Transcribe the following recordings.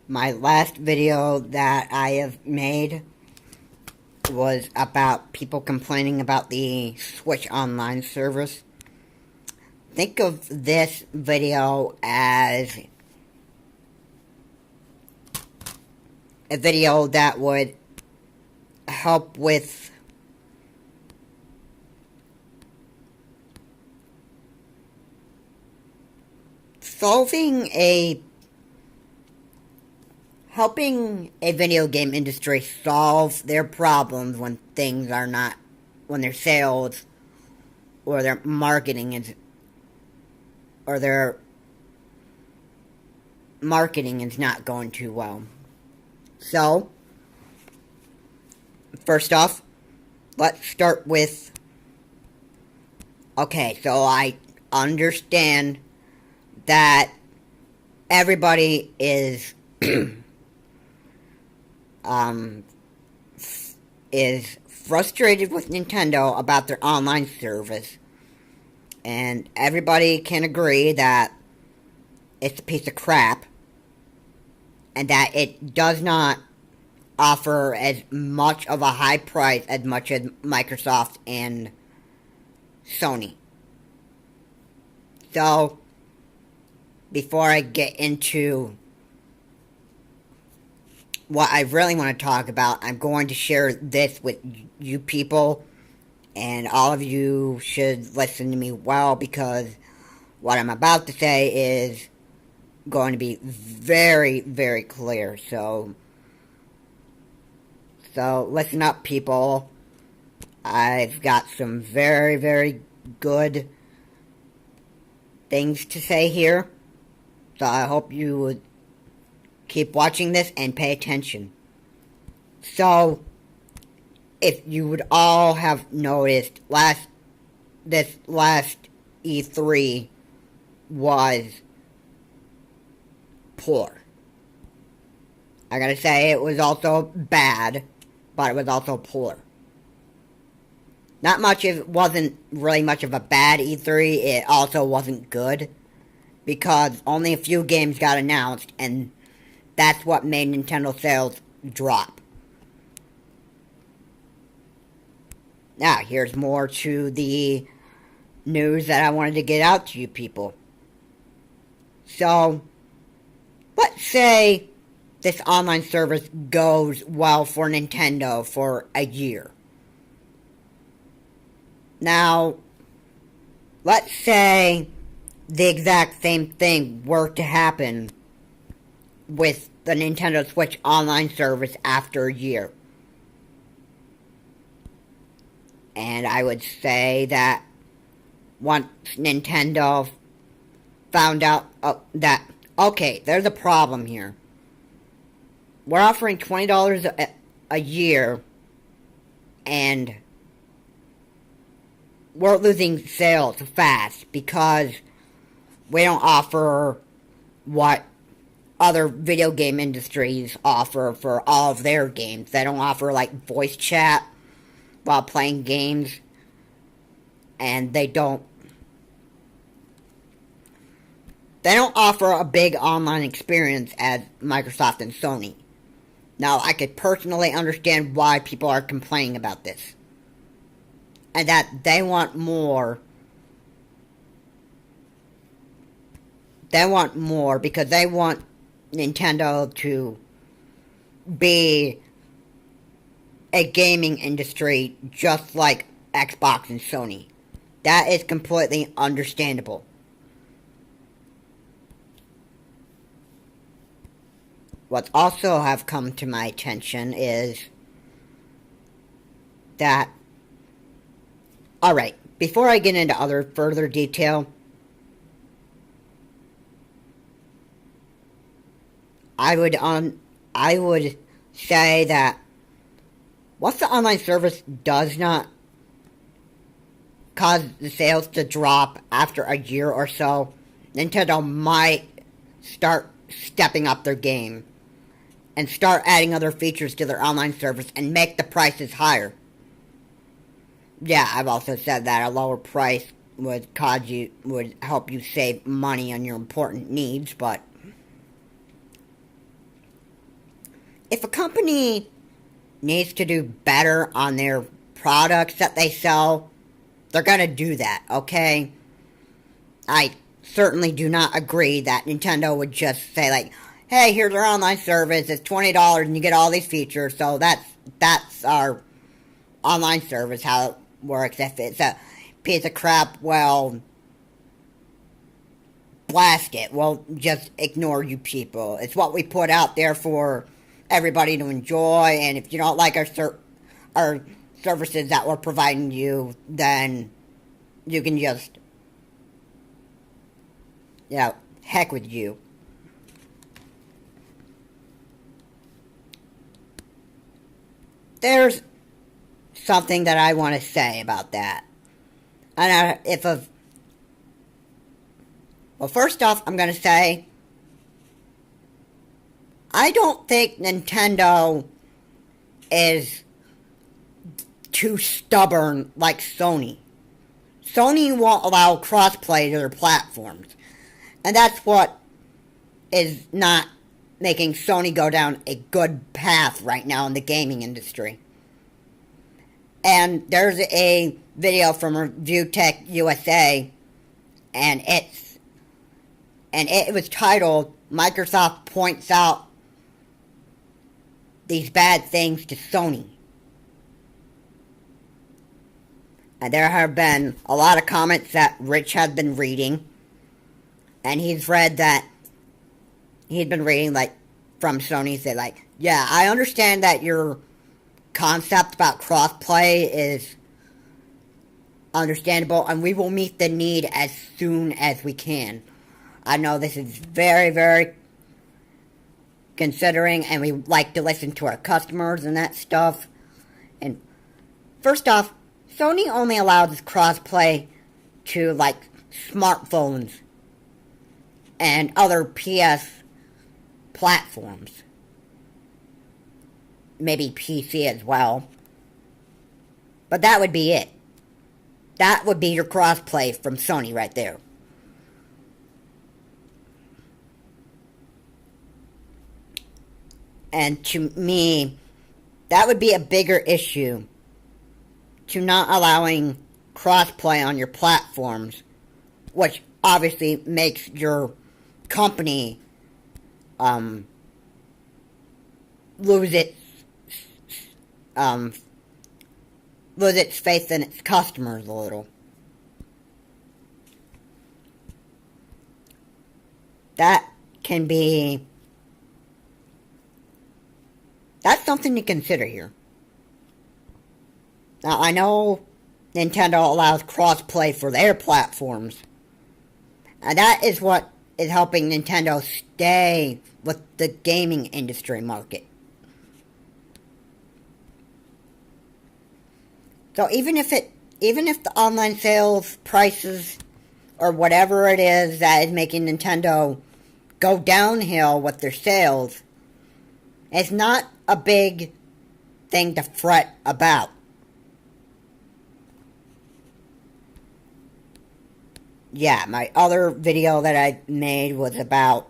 My last video that I have made was about people complaining about the Switch Online service. Think of this video as a video that would help with helping a video game industry solve their problems when things are not, when their sales or their marketing is not going too well. So, first off, let's start with, okay, so I understand that everybody is is frustrated with Nintendo about their online service, and everybody can agree that it's a piece of crap and that it does not offer as much of a high price as much as Microsoft and Sony. So, before I get into what I really want to talk about, I'm going to share this with you people, and all of you should listen to me well, because what I'm about to say is going to be very, very clear. So listen up, people. I've got some very, very good things to say here, so I hope you would keep watching this and pay attention. So, if you would all have noticed, this last E3 was poor. I gotta say, it was also bad, but it was also poor. It wasn't really much of a bad E3, it also wasn't good, because only a few games got announced, and that's what made Nintendo sales drop. Now, here's more to the news that I wanted to get out to you people. So, let's say this online service goes well for Nintendo for a year. Now, let's say the exact same thing were to happen with the Nintendo Switch Online service after a year. And I would say that once Nintendo found out that, okay, there's a problem here. We're offering $20 a year, and we're losing sales fast because we don't offer what other video game industries offer for all of their games. They don't offer like voice chat while playing games, and they don't offer a big online experience as Microsoft and Sony. Now, I could personally understand why people are complaining about this, and that they want more. They want more because they want Nintendo to be a gaming industry just like Xbox and Sony. That is completely understandable. What also have come to my attention is that, alright, before I get into other further detail, I would say that once the online service does not cause the sales to drop after a year or so, Nintendo might start stepping up their game and start adding other features to their online service and make the prices higher. Yeah, I've also said that a lower price would help you save money on your important needs, but if a company needs to do better on their products that they sell, they're going to do that, okay? I certainly do not agree that Nintendo would just say, like, hey, here's our online service, it's $20 and you get all these features, so that's our online service, how it works. If it's a piece of crap, well, blast it. We'll just ignore you people. It's what we put out there for everybody to enjoy, and if you don't like our services that we're providing you, then you can just, heck with you. There's something that I want to say about that. And well, first off, I'm going to say, I don't think Nintendo is too stubborn like Sony. Sony won't allow crossplay to their platforms. And that's what is not making Sony go down a good path right now in the gaming industry. And there's a video from Review Tech USA, and it was titled, Microsoft Points Out These Bad Things to Sony. And there have been a lot of comments that Rich has been reading, and he's been reading, like, from Sony, say, like, yeah, I understand that your concept about crossplay is understandable, and we will meet the need as soon as we can. I know this is very, very considering, and we like to listen to our customers and that stuff. And first off, Sony only allows crossplay to, like, smartphones and other PS platforms. Maybe PC as well. But that would be it. That would be your crossplay from Sony right there. And to me, that would be a bigger issue to not allowing crossplay on your platforms, which obviously makes your company lose its faith in its customers a little. That's something to consider here. Now, I know Nintendo allows crossplay for their platforms, and that is what is helping Nintendo stay with the gaming industry market. So even if the online sales prices or whatever it is that is making Nintendo go downhill with their sales, it's not a big thing to fret about. Yeah, my other video that I made was about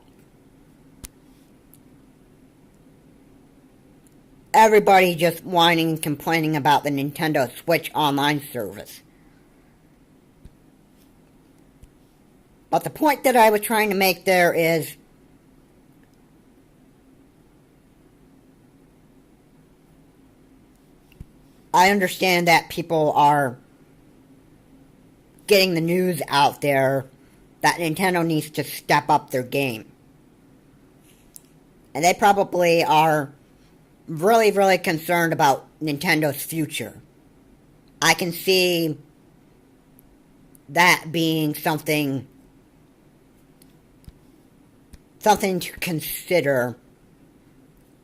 everybody just whining and complaining about the Nintendo Switch online service. But the point that I was trying to make there is, I understand that people are getting the news out there that Nintendo needs to step up their game. And they probably are really, really concerned about Nintendo's future. I can see that being something to consider,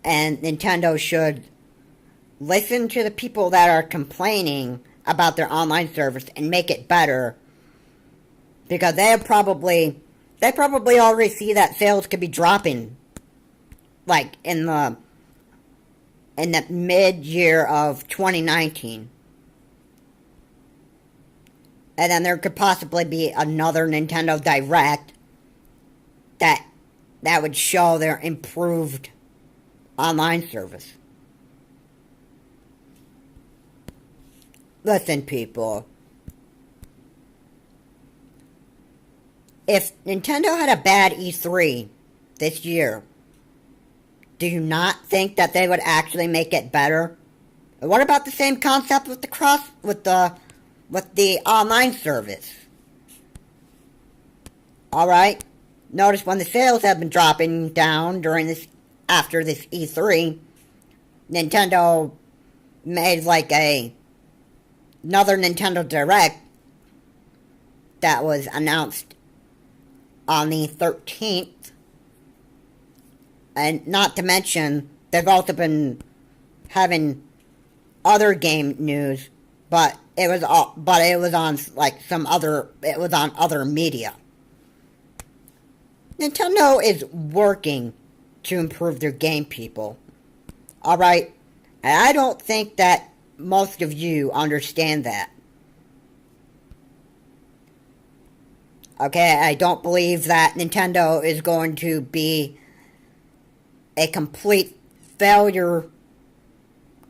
and Nintendo should listen to the people that are complaining about their online service and make it better, because they probably already see that sales could be dropping, like in the mid-year of 2019. And then there could possibly be another Nintendo Direct that would show their improved online service. Listen, people. If Nintendo had a bad E3 this year, do you not think that they would actually make it better? What about the same concept with the online service? Alright? Notice when the sales have been dropping down after this E3, Nintendo made like another Nintendo Direct that was announced on the 13th. And not to mention, they've also been having other game news, but it was on like it was on other media. Nintendo is working to improve their game, people. Alright? And I don't think that most of you understand that. Okay, I don't believe that Nintendo is going to be a complete failure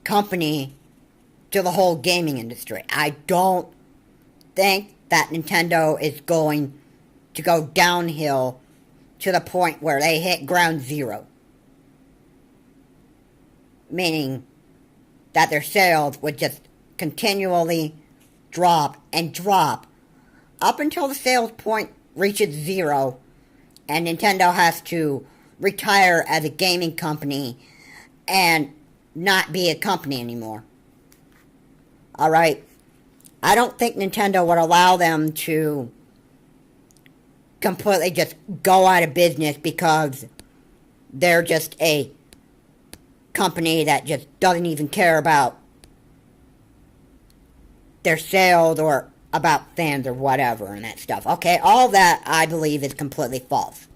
company to the whole gaming industry. I don't think that Nintendo is going to go downhill to the point where they hit ground zero. Meaning that their sales would just continually drop and drop up until the sales point reaches zero and Nintendo has to retire as a gaming company and not be a company anymore. Alright? I don't think Nintendo would allow them to completely just go out of business because they're just a company that just doesn't even care about their sales or about fans or whatever and that stuff. Okay, all that I believe is completely false.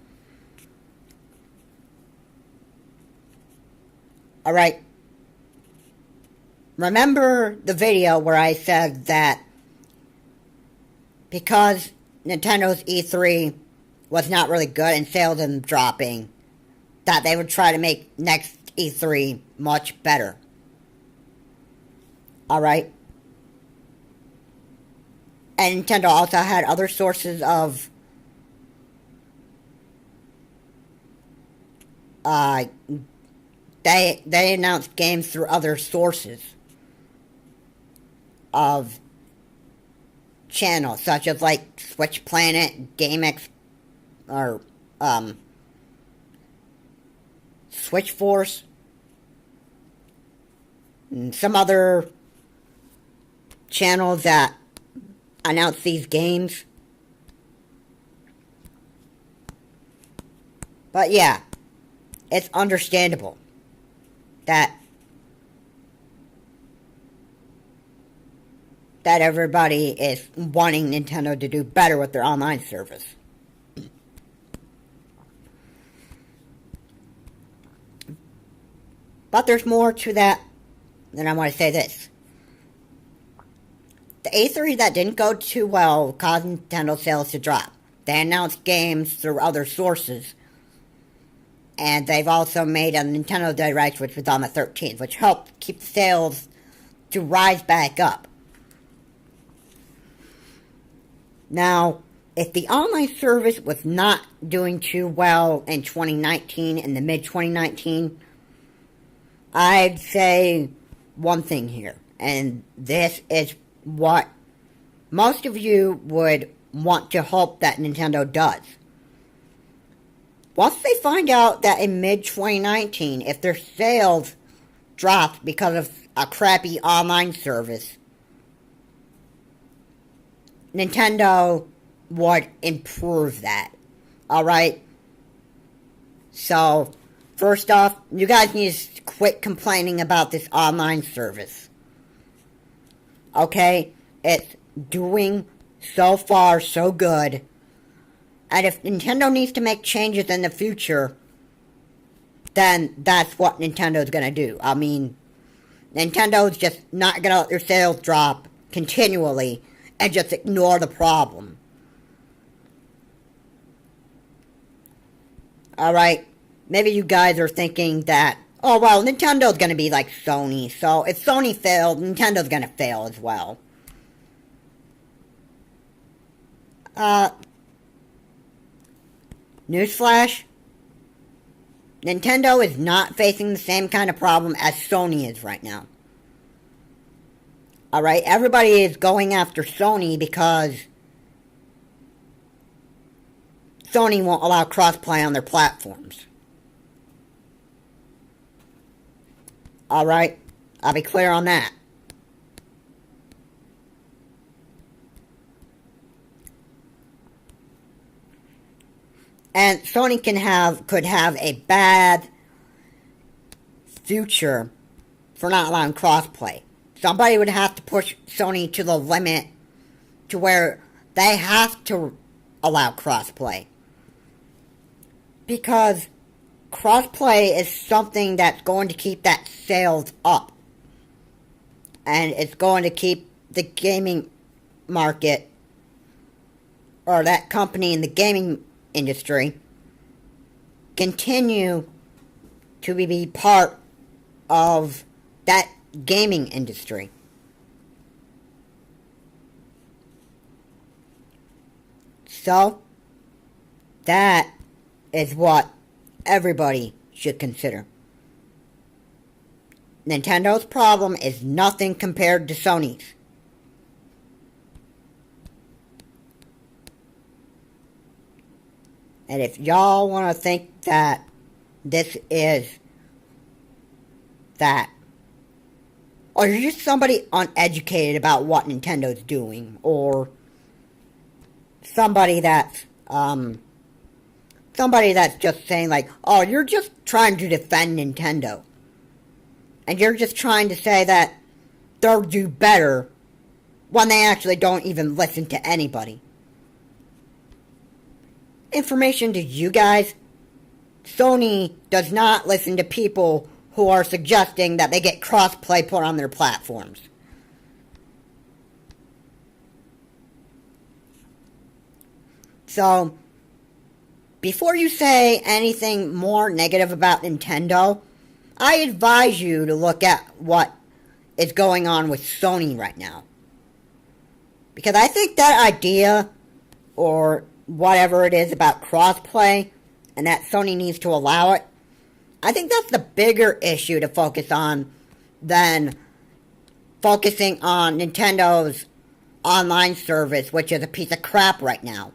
Alright. Remember the video where I said that because Nintendo's E3 was not really good and sales is dropping, that they would try to make next E3 much better. Alright? And Nintendo also had other sources of they announced games through other sources of channels, such as like Switch Planet, GameX, or Switch Force, and some other channels that announce these games. But yeah, it's understandable that everybody is wanting Nintendo to do better with their online service. But there's more to that than I want to say this. The A3 that didn't go too well caused Nintendo sales to drop. They announced games through other sources. And they've also made a Nintendo Direct, which was on the 13th, which helped keep the sales to rise back up. Now, if the online service was not doing too well in 2019, in the mid-2019, I'd say one thing here. And this is what most of you would want to hope that Nintendo does. Once they find out that in mid-2019, if their sales dropped because of a crappy online service, Nintendo would improve that. Alright? So, first off, you guys need to quit complaining about this online service. Okay? It's doing so far so good. And if Nintendo needs to make changes in the future, then that's what Nintendo's gonna do. I mean, Nintendo's just not gonna let their sales drop continually and just ignore the problem. Alright, maybe you guys are thinking that, Oh, well, Nintendo's gonna be like Sony, so if Sony failed, Nintendo's gonna fail as well. Uh, Newsflash, Nintendo is not facing the same kind of problem as Sony is right now. Alright, everybody is going after Sony because Sony won't allow crossplay on their platforms. Alright, I'll be clear on that. And Sony could have a bad future for not allowing crossplay. Somebody would have to push Sony to the limit to where they have to allow crossplay. Because crossplay is something that's going to keep that sales up. And it's going to keep the gaming market, or that company in the gaming industry, continue to be part of that gaming industry. So, that is what everybody should consider. Nintendo's problem is nothing compared to Sony's. And if y'all want to think that this is that, or you're just somebody uneducated about what Nintendo's doing, or somebody that's just saying like, oh, you're just trying to defend Nintendo, and you're just trying to say that they'll do better when they actually don't even listen to anybody. Information to you guys, Sony does not listen to people who are suggesting that they get crossplay put on their platforms. So, before you say anything more negative about Nintendo, I advise you to look at what is going on with Sony right now. Because I think that idea, or whatever it is about crossplay, and that Sony needs to allow it, I think that's the bigger issue to focus on than focusing on Nintendo's online service, which is a piece of crap right now.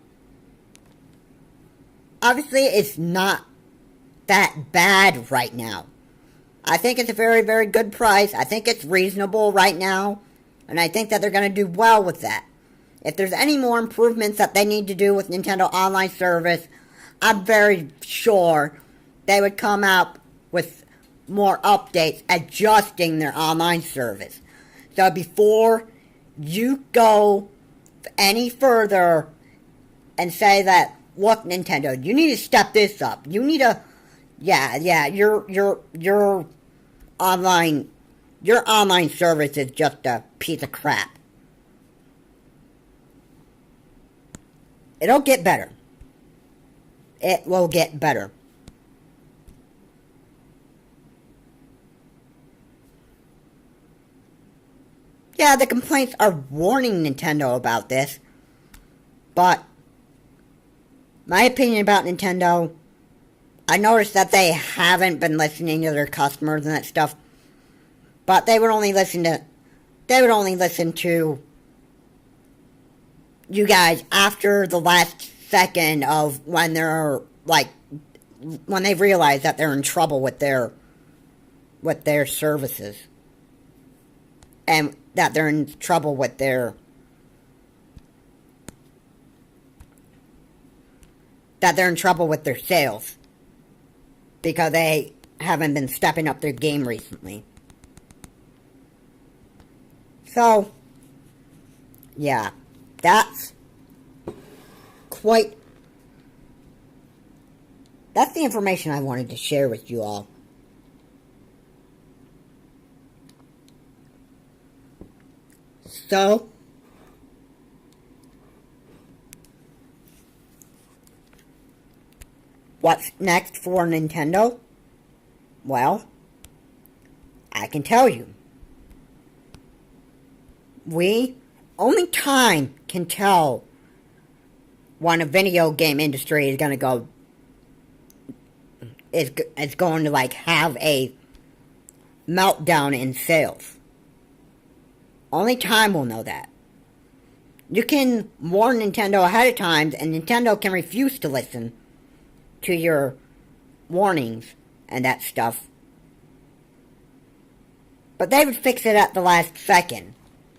Obviously, it's not that bad right now. I think it's a very, very good price. I think it's reasonable right now, and I think that they're going to do well with that. If there's any more improvements that they need to do with Nintendo Online Service, I'm very sure they would come out with more updates adjusting their online service. So before you go any further and say that, look, Nintendo, you need to step this up. You need to, your online service is just a piece of crap. It'll get better. It will get better. Yeah, the complaints are warning Nintendo about this. But my opinion about Nintendo, I noticed that they haven't been listening to their customers and that stuff. But they would only listen to you guys after the last second of when they're when they realize that they're in trouble with their services, and that they're in trouble with their sales because they haven't been stepping up their game recently. So, yeah, that's the information I wanted to share with you all. So, what's next for Nintendo? Well, I can tell you. Only time can tell when a video game industry is going to go, is going to like have a meltdown in sales. Only time will know that. You can warn Nintendo ahead of time, and Nintendo can refuse to listen to your warnings and that stuff. But they would fix it at the last second.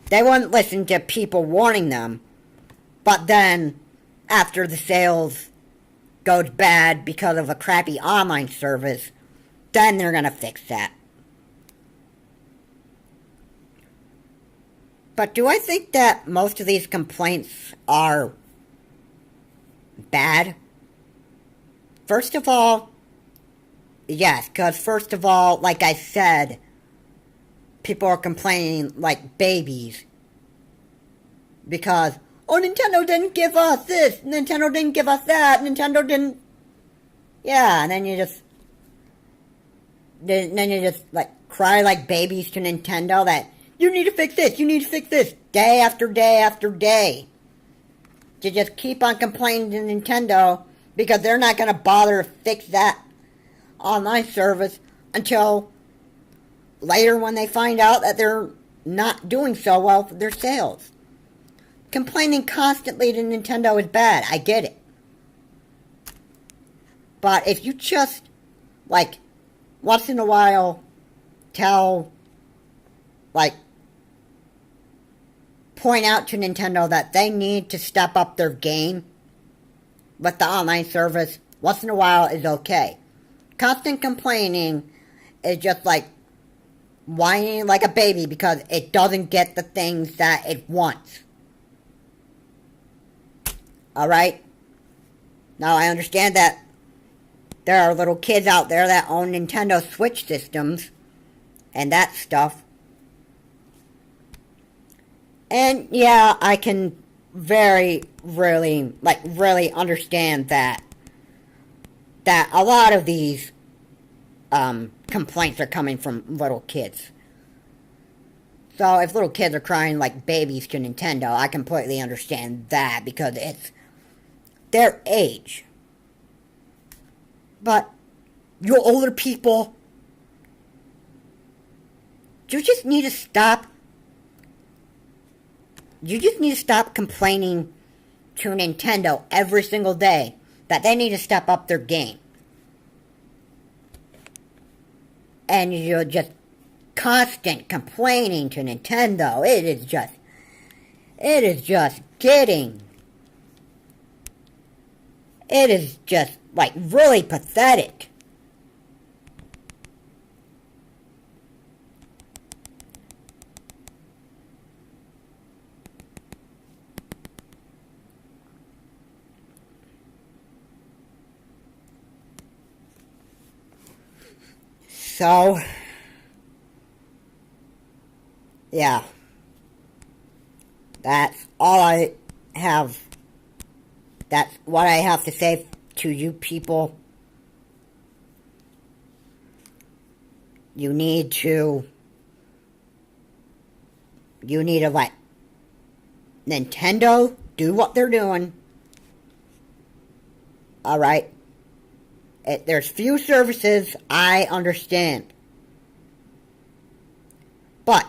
They wouldn't listen to people warning them, but then, after the sales goes bad because of a crappy online service, then they're gonna fix that. But do I think that most of these complaints are bad? First of all, yes, because first of all, like I said, people are complaining like babies. Because, oh, Nintendo didn't give us this, Nintendo didn't give us that, Nintendo didn't... Yeah, and then you just like cry like babies to Nintendo that you need to fix this, you need to fix this, day after day after day. To just keep on complaining to Nintendo because they're not going to bother to fix that online service until later when they find out that they're not doing so well for their sales. Complaining constantly to Nintendo is bad, I get it. But if you just, like, once in a while point out to Nintendo that they need to step up their game with the online service, once in a while is okay. Constant complaining is just like whining like a baby because it doesn't get the things that it wants. Alright? Now I understand that there are little kids out there that own Nintendo Switch systems and that stuff. And yeah, I can really understand that a lot of these complaints are coming from little kids. So if little kids are crying like babies to Nintendo, I completely understand that because it's their age. But you older people, you just need to stop. You just need to stop complaining to Nintendo every single day that they need to step up their game. And you're just constant complaining to Nintendo. It is just like really pathetic. So, yeah, that's all I have. That's what I have to say to you people. You need to let Nintendo do what they're doing. Alright? There's few services I understand. But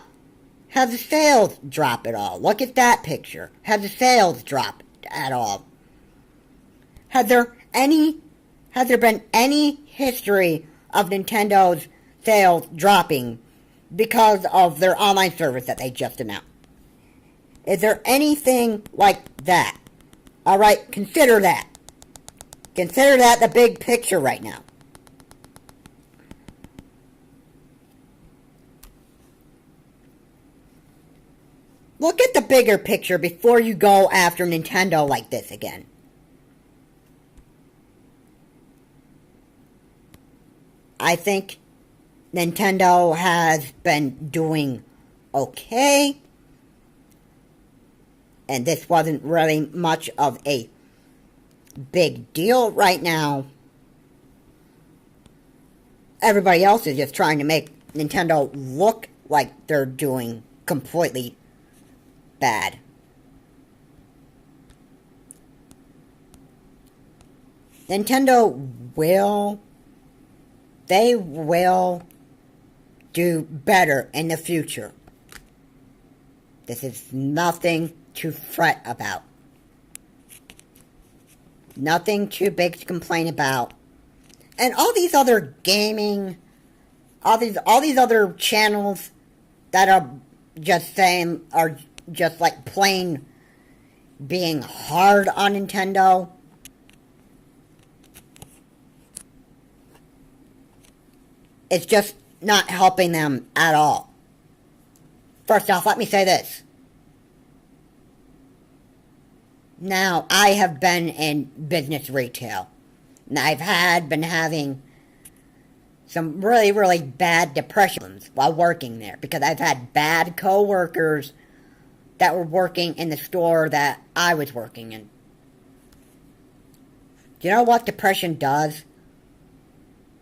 have the sales drop at all? Look at that picture. Have the sales dropped at all? Has there been any history of Nintendo's sales dropping because of their online service that they just announced? Is there anything like that? Alright, consider that. Consider that the big picture right now. Look at the bigger picture before you go after Nintendo like this again. I think Nintendo has been doing okay. And this wasn't really much of a big deal right now. Everybody else is just trying to make Nintendo look like they're doing completely bad. Nintendo they will do better in the future. This is nothing to fret about. Nothing too big to complain about. And all these other gaming, all these other channels that are just saying, are just like plain being hard on Nintendo. It's just not helping them at all. First off, let me say this. Now, I have been in business retail. And I've been having some really, really bad depressions while working there. Because I've had bad co-workers that were working in the store that I was working in. Do you know what depression does?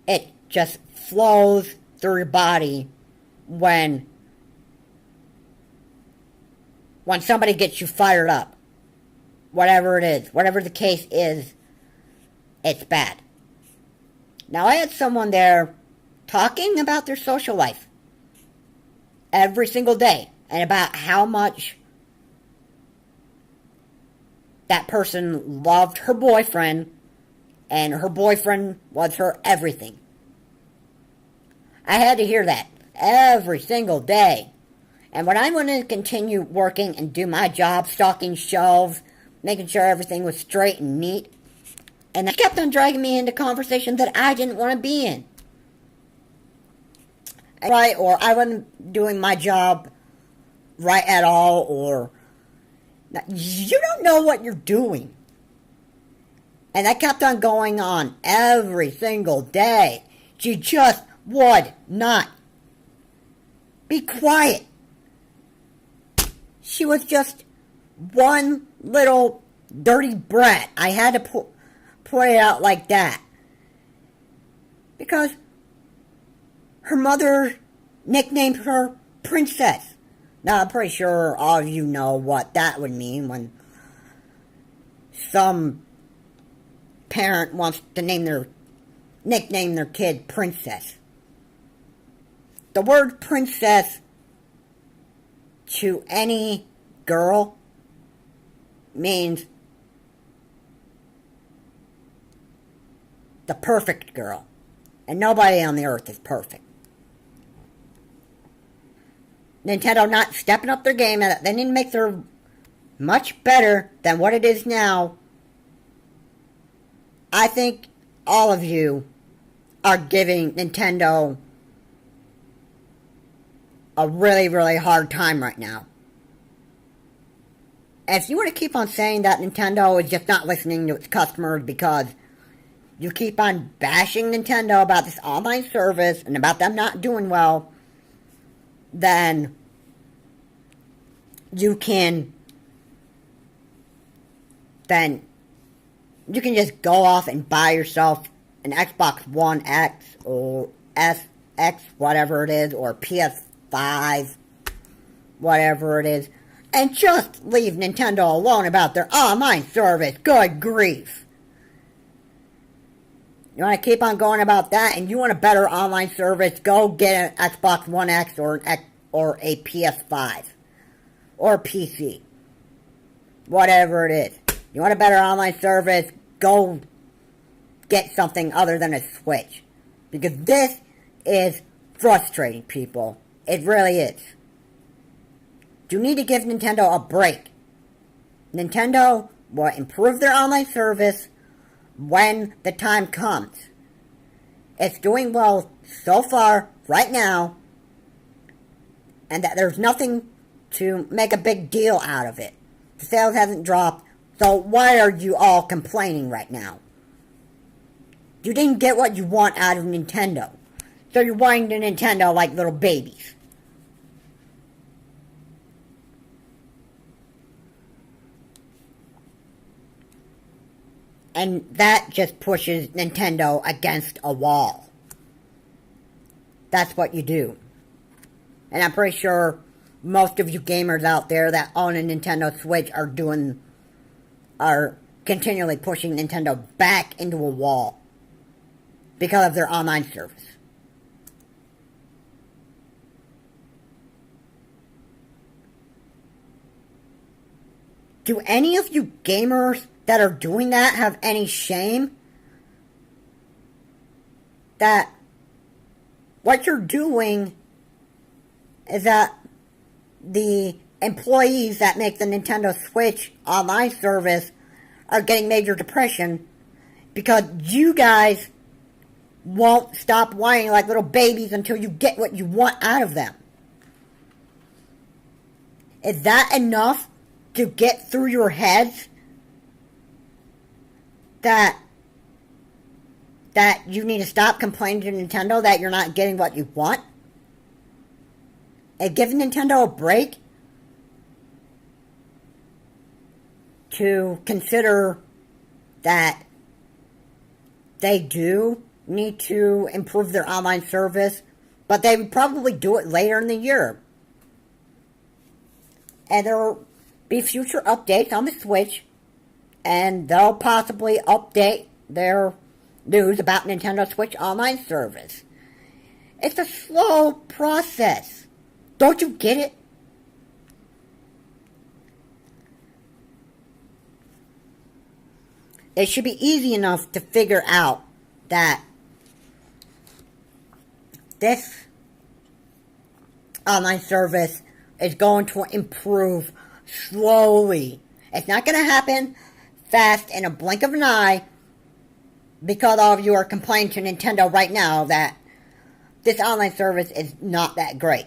It just flows through your body when somebody gets you fired up. Whatever it is, whatever the case is, it's bad. Now, I had someone there talking about their social life every single day and about how much that person loved her boyfriend and her boyfriend was her everything. I had to hear that every single day. And when I wanted to continue working and do my job, stocking shelves, making sure everything was straight and neat, and they kept on dragging me into conversations that I didn't want to be in. Right, or I wasn't doing my job right at all, or you don't know what you're doing. And that kept on going on every single day. She just would not be quiet. She was just one little dirty brat. I had to put it out like that. Because her mother nicknamed her Princess. Now, I'm pretty sure all of you know what that would mean when some parent wants to nickname their kid Princess. The word princess to any girl means the perfect girl. And nobody on the earth is perfect. Nintendo not stepping up their game. They need to make their much better than what it is now. I think all of you are giving Nintendo a really, really hard time right now. And if you want to keep on saying that Nintendo is just not listening to its customers because you keep on bashing Nintendo about this online service and about them not doing well, then you can just go off and buy yourself an Xbox One X or SX, whatever it is, or PS5, whatever it is, and just leave Nintendo alone about their online service. Good grief. You want to keep on going about that, and you want a better online service, go get an Xbox One X or a PS5 or PC, whatever it is. You want a better online service, go get something other than a Switch, because this is frustrating, people. It really is. You need to give Nintendo a break. Nintendo will improve their online service when the time comes. It's doing well so far, right now, and that there's nothing to make a big deal out of it. The sales hasn't dropped, so why are you all complaining right now? You didn't get what you want out of Nintendo, so you're whining to Nintendo like little babies. And that just pushes Nintendo against a wall. that's what you do. And I'm pretty sure most of you gamers out there that own a Nintendo Switch are continually pushing Nintendo back into a wall because of their online service. Do any of you gamers that are doing that have any shame? That what you're doing is that the employees that make the Nintendo Switch online service are getting major depression because you guys won't stop whining like little babies until you get what you want out of them. Is that enough to get through your heads that you need to stop complaining to Nintendo that you're not getting what you want? And give Nintendo a break to consider that they do need to improve their online service, but they would probably do it later in the year. And there will be future updates on the Switch, and they'll possibly update their news about Nintendo Switch online service. It's a slow process. Don't you get it? It should be easy enough to figure out that this online service is going to improve slowly. It's not going to happen fast in a blink of an eye because all of you are complaining to Nintendo right now that this online service is not that great.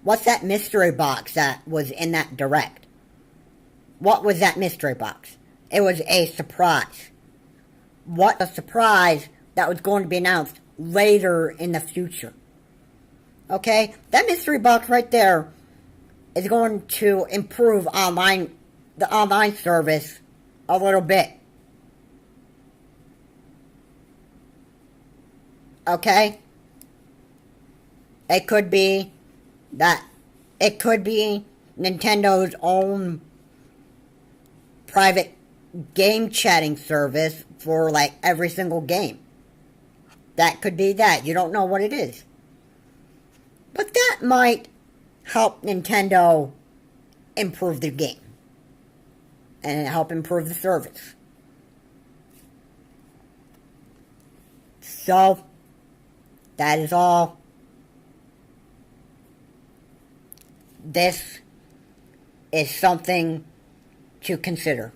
What's that mystery box that was in that direct? What was that mystery box? It was a surprise. What a surprise that was going to be announced later in the future. Okay? That mystery box right there is going to improve the online service a little bit. Okay? It could be Nintendo's own private game chatting service for like every single game. That could be that. You don't know what it is. But that might help Nintendo improve their game. And help improve the service. So, that is all. This is something to consider.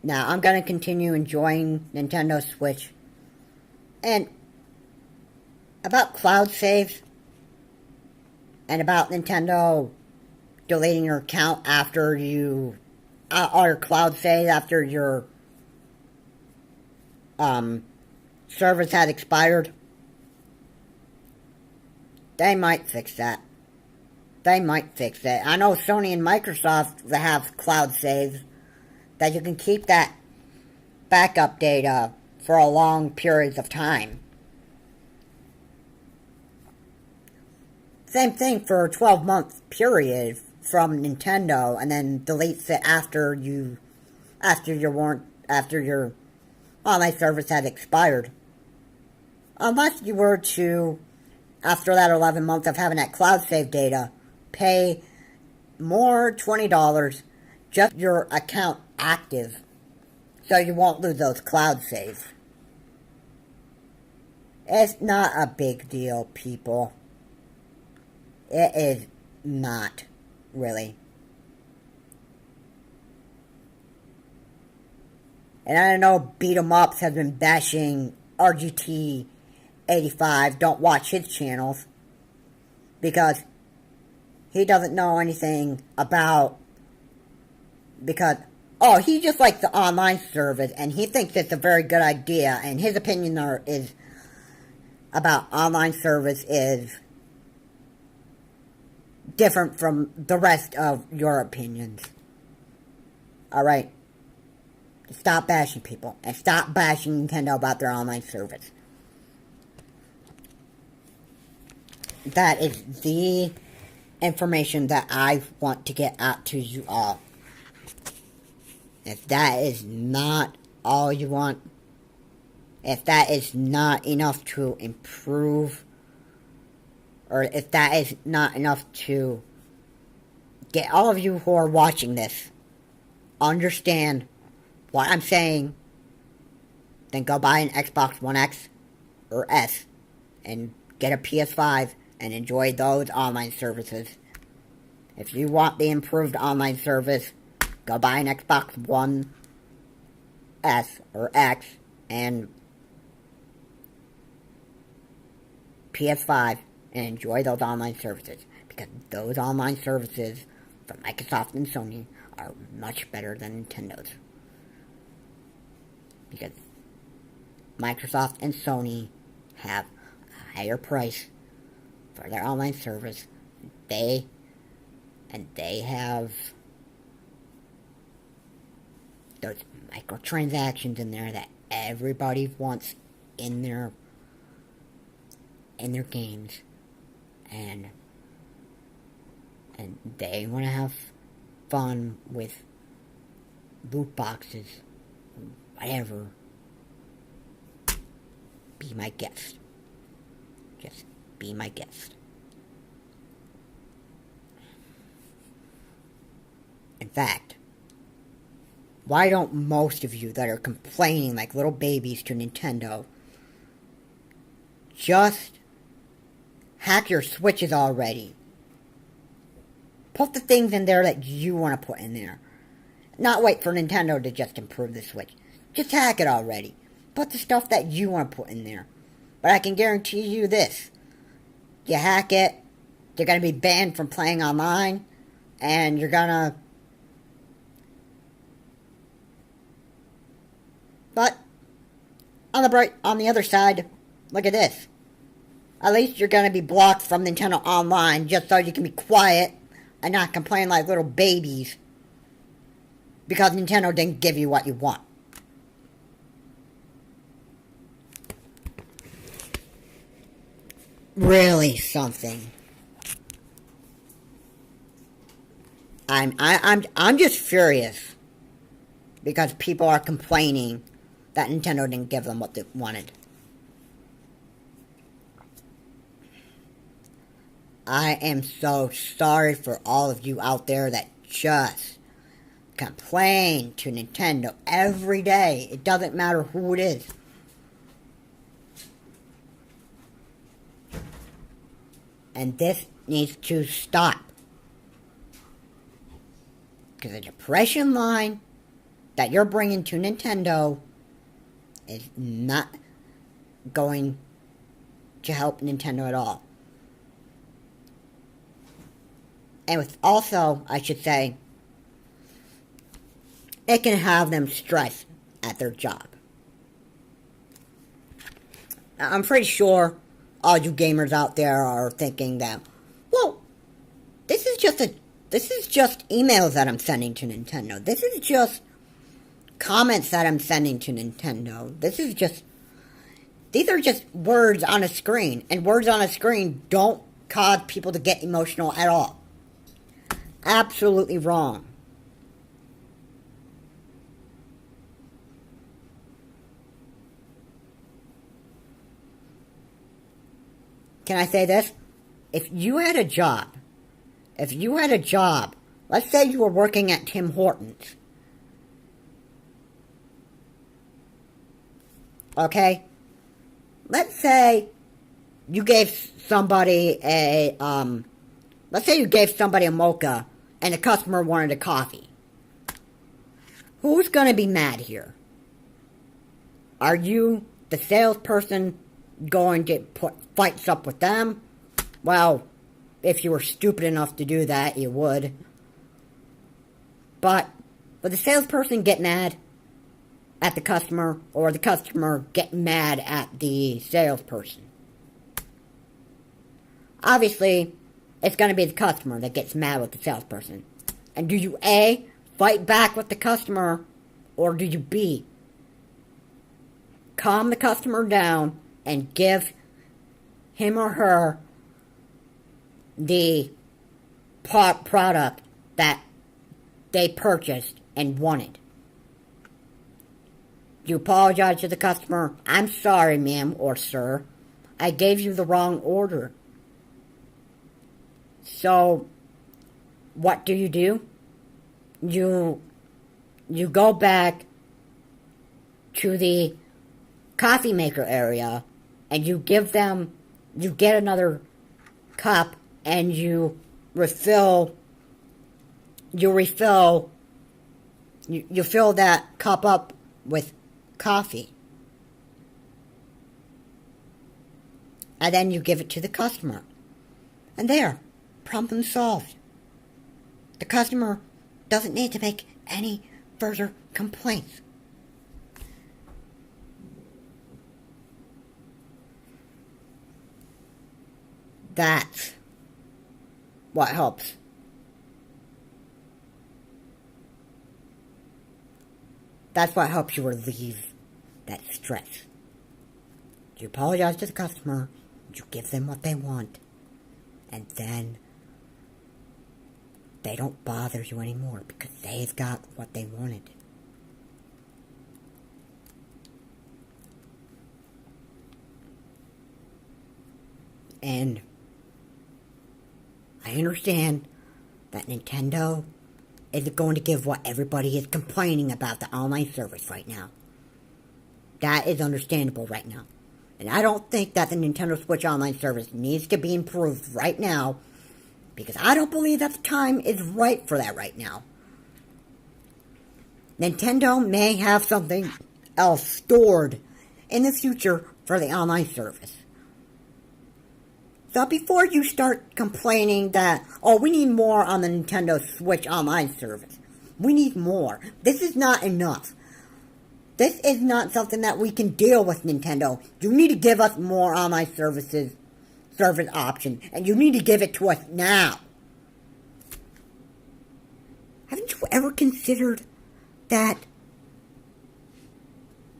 Now, I'm going to continue enjoying Nintendo Switch. And about cloud saves and about Nintendo deleting your account after you or cloud save after your service had expired. They might fix that. They might fix it. I know Sony and Microsoft have cloud saves that you can keep that backup data for a long periods of time. Same thing for a 12-month period from Nintendo, and then deletes it after your online service had expired. Unless you were to, after that 11 months of having that cloud save data, pay more $20 just your account active, so you won't lose those cloud saves. It's not a big deal, people. It is not, really. And I know Beat 'em Ups have been bashing RGT85. Don't watch his channels, because he doesn't know anything about, he just likes the online service, and he thinks it's a very good idea, and his opinion is about online service is different from the rest of your opinions. Alright. Stop bashing people. And stop bashing Nintendo about their online service. That is the information that I want to get out to you all. If that is not all you want, if that is not enough to improve, or if that is not enough to get all of you who are watching this understand what I'm saying, then go buy an Xbox One X or S and get a PS5 and enjoy those online services. If you want the improved online service, go buy an Xbox One S or X and PS5 and enjoy those online services, because those online services from Microsoft and Sony are much better than Nintendo's. Because Microsoft and Sony have a higher price for their online service. They have those microtransactions in there that everybody wants in their games, and they want to have fun with loot boxes, whatever. Be my guest. Just be my guest. In fact, why don't most of you that are complaining like little babies to Nintendo just hack your Switches already? Put the things in there that you want to put in there. Not wait for Nintendo to just improve the Switch. Just hack it already. Put the stuff that you want to put in there. But I can guarantee you this. You hack it, you're going to be banned from playing online, and you're going to... But, on the other side, look at this. At least you're going to be blocked from Nintendo Online just so you can be quiet and not complain like little babies because Nintendo didn't give you what you want. Really something. I'm just furious because people are complaining that Nintendo didn't give them what they wanted. I am so sorry for all of you out there that just complain to Nintendo every day. It doesn't matter who it is. And this needs to stop. Because the depression line that you're bringing to Nintendo is not going to help Nintendo at all. And with also, I should say, it can have them stressed at their job. I'm pretty sure all you gamers out there are thinking that, well, this is just emails that I'm sending to Nintendo. This is just comments that I'm sending to Nintendo. These are just words on a screen, and words on a screen don't cause people to get emotional at all. Absolutely wrong. Can I say this? If you had a job, let's say you were working at Tim Hortons. Okay? Let's say you gave somebody a mocha and the customer wanted a coffee. Who's going to be mad here? Are you, the salesperson, going to put fights up with them? Well, if you were stupid enough to do that, you would. But would the salesperson get mad at the customer, or the customer get mad at the salesperson? Obviously, it's going to be the customer that gets mad with the salesperson. And do you A, fight back with the customer, or do you B, calm the customer down and give him or her the product that they purchased and wanted? You apologize to the customer. I'm sorry, ma'am or sir. I gave you the wrong order. So, what do? You go back to the coffee maker area and you get another cup and you fill that cup up with coffee. And then you give it to the customer. And there, problem solved. The customer doesn't need to make any further complaints. That's what helps. That's what helps you relieve that stress. You apologize to the customer, you give them what they want, and then they don't bother you anymore because they've got what they wanted. And I understand that Nintendo isn't going to give what everybody is complaining about the online service right now. That is understandable right now. And I don't think that the Nintendo Switch online service needs to be improved right now, because I don't believe that the time is right for that right now. Nintendo may have something else stored in the future for the online service. So before you start complaining that, oh, we need more on the Nintendo Switch online service. We need more. This is not enough. This is not something that we can deal with, Nintendo. You need to give us more online service option, and you need to give it to us now. Haven't you ever considered that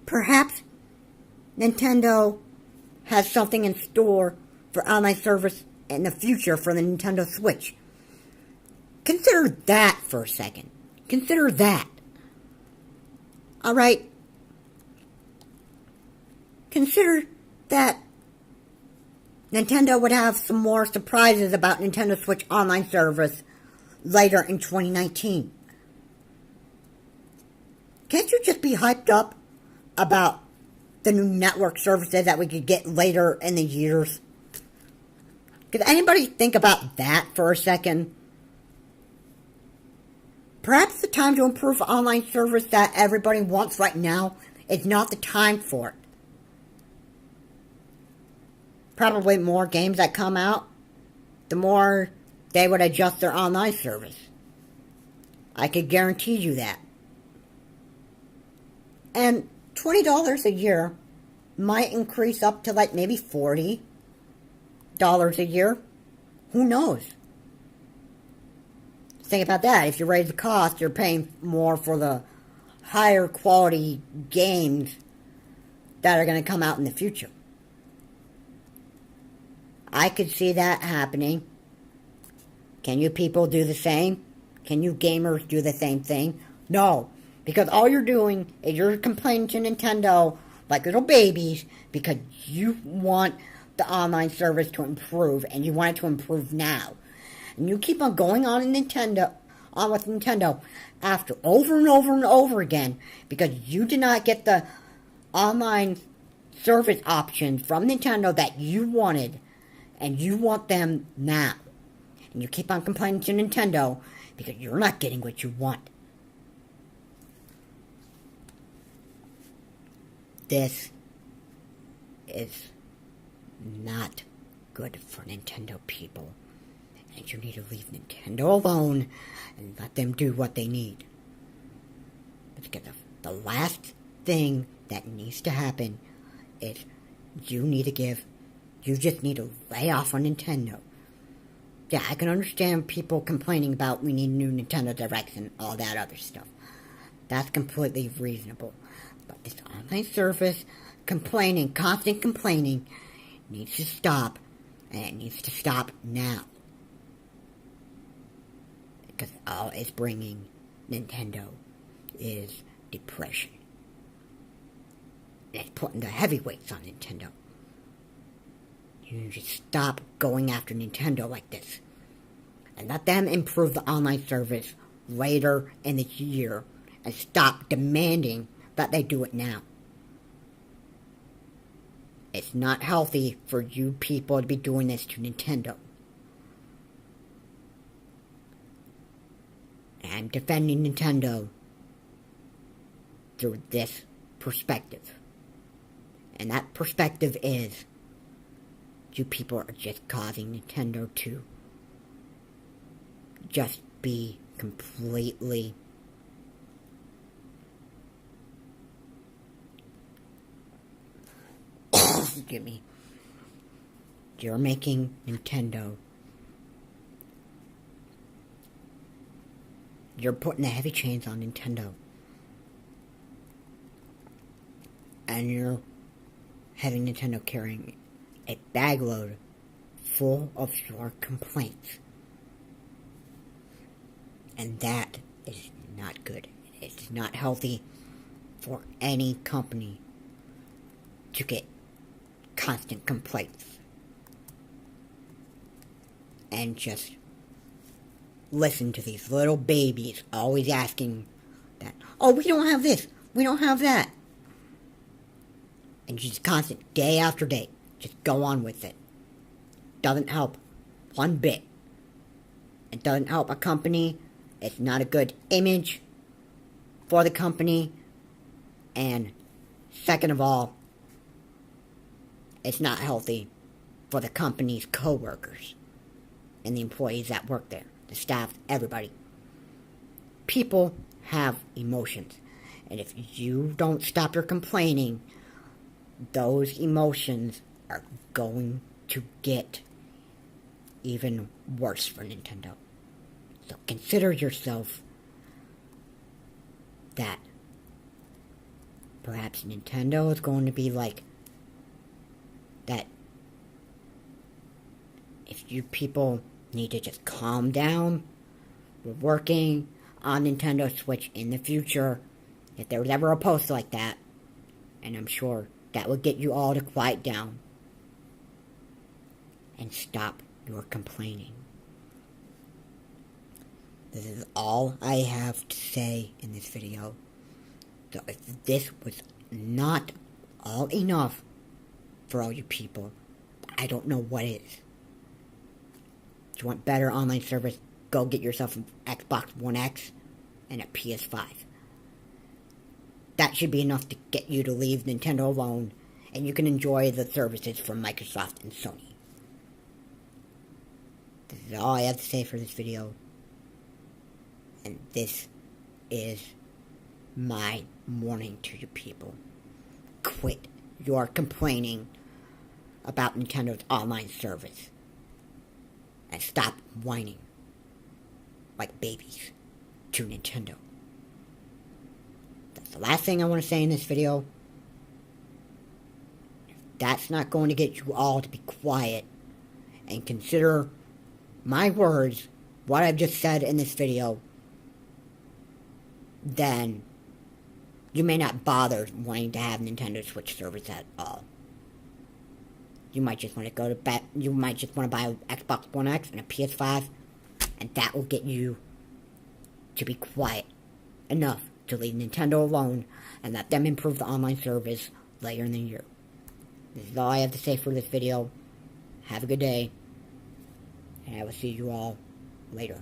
perhaps Nintendo has something in store for online service in the future for the Nintendo Switch? Consider that for a second. Consider that. Alright? Consider that Nintendo would have some more surprises about Nintendo Switch online service later in 2019. Can't you just be hyped up about the new network services that we could get later in the years? Could anybody think about that for a second? Perhaps the time to improve online service that everybody wants right now is not the time for it. Probably more games that come out, the more they would adjust their online service. I could guarantee you that. And $20 a year might increase up to like maybe $40 a year. Who knows? Think about that. If you raise the cost, you're paying more for the higher quality games that are going to come out in the future. I could see that happening. Can you people do the same? Can you gamers do the same thing? No, because all you're doing is you're complaining to Nintendo like little babies because you want the online service to improve and you want it to improve now. And you keep on going on with Nintendo after over and over and over again because you did not get the online service options from Nintendo that you wanted, and you want them now. And you keep on complaining to Nintendo because you're not getting what you want. This is not good for Nintendo people. And you need to leave Nintendo alone and let them do what they need. Because the last thing that needs to happen is you just need to lay off on Nintendo. Yeah, I can understand people complaining about we need new Nintendo Directs and all that other stuff. That's completely reasonable. But this online service, constant complaining, needs to stop. And it needs to stop now. Because all it's bringing Nintendo is depression. And it's putting the heavyweights on Nintendo. You need to stop going after Nintendo like this. And let them improve the online service later in the year. And stop demanding that they do it now. It's not healthy for you people to be doing this to Nintendo. And I'm defending Nintendo through this perspective. And that perspective is, you people are just causing Nintendo to just be completely excuse me. You're making Nintendo. You're putting the heavy chains on Nintendo. And you're having Nintendo carrying a bag load full of your complaints. And that is not good. It's not healthy for any company to get constant complaints and just listen to these little babies always asking that, oh, we don't have this, we don't have that, and just constant day after day, just go on with it. Doesn't help one bit. It doesn't help a company. It's not a good image for the company, and second of all, it's not healthy for the company's co-workers and the employees that work there, the staff, everybody. People have emotions. And if you don't stop your complaining, those emotions are going to get even worse for Nintendo. So consider yourself that perhaps Nintendo is going to be like that. If you people need to just calm down, we're working on Nintendo Switch in the future. If there was ever a post like that, and I'm sure that would get you all to quiet down and stop your complaining. This is all I have to say in this video. So if this was not all enough for all you people, I don't know what is. If you want better online service, go get yourself an Xbox One X and a PS5. That should be enough to get you to leave Nintendo alone, and you can enjoy the services from Microsoft and Sony. This is all I have to say for this video. And this is my warning to you people. Quit your complaining about Nintendo's online service. And stop whining like babies to Nintendo. That's the last thing I want to say in this video. If that's not going to get you all to be quiet and consider my words, what I've just said in this video, then you may not bother wanting to have Nintendo Switch service at all. You might just want to you might just want to buy an Xbox One X and a PS5, and that will get you to be quiet enough to leave Nintendo alone and let them improve the online service later in the year. This is all I have to say for this video. Have a good day, and I will see you all later.